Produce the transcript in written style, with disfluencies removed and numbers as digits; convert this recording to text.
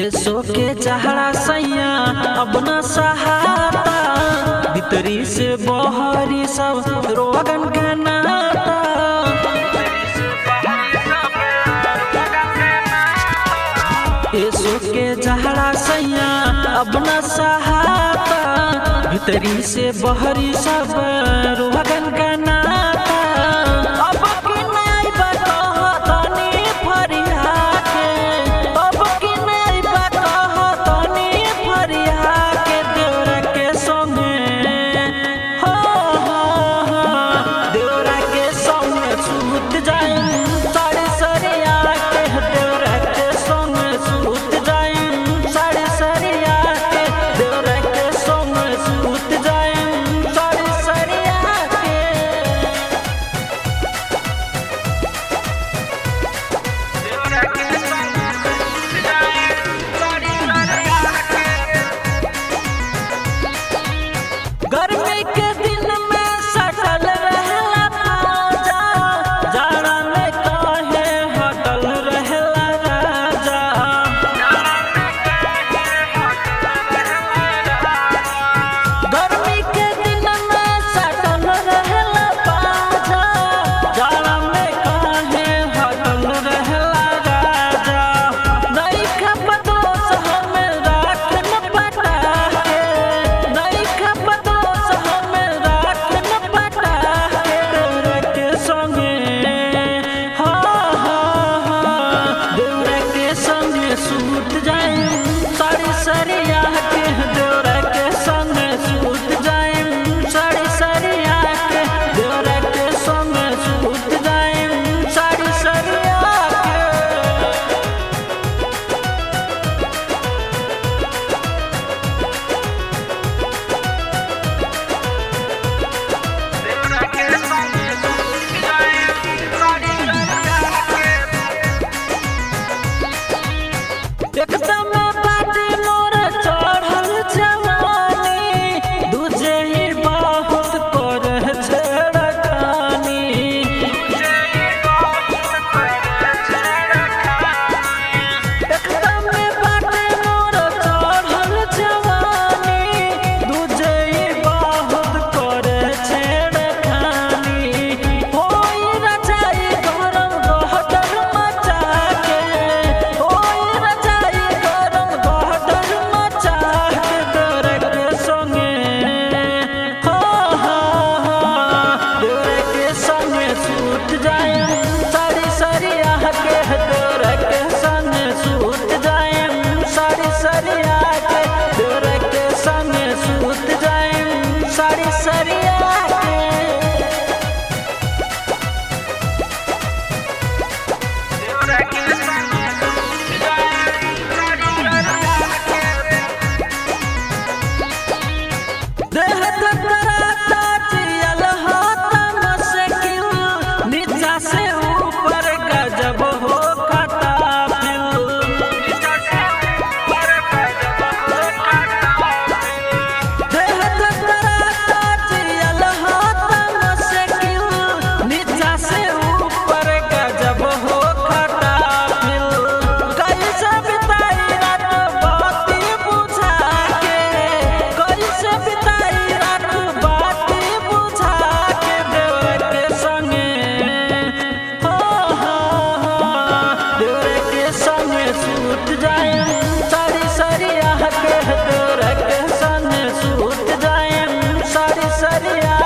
एसो के चहड़ा सैया अब न सहाता, भीतरी से बहरी सब रोगन के नाता। एसो के चहड़ा सैया अब न सहाता, भीतरी से बहरी सब रोगन के नाता। गर्मी के दिन में सटल रहला ताजा, जाड़ा में काहे हटल रहला राजा। गर्मी के दिन में सटल रहला ताजा, जाड़ा में काहे हटल रहला राजा। नहीं खपदोस हमें राखन पटा के, नहीं खपदोस सूत जाए साड़ी सरिया के, देवरा के संग सूत जाए साड़ी सरिया के, देवरा के संग सूत जाए साड़ी सरिया एकदम बाटे मोर चढ़ल जवानी, दूजे ही बहुत कर छेड़खानी। एकदम बाटे मोर चढ़ल जवानी, दूजे ही बहुत कर छेड़खानी। होई रजाई गरम गहटर मचा के, सूत जाए साड़ी सरिया के, देवरा के संग सूत जाए साड़ी सरिया के, देवरा के संग सूत जाए साड़ी सरिया के। देह कराता चियल हाथ मस्किल, नीचा से ऊपर गजब हो खाता फिल। देह कराता चियल हाथ मस्किल, नीचा से ऊपर गजब हो खाता फिल। कैसे बिताई रात बाती बुझा के, कैसे बिताई रात बाती बुझा के, देवरा के संगे देवरा के संगे सूत जाए साड़ी सरिया के, देवरा के संगे सूत जाए साड़ी सरिया।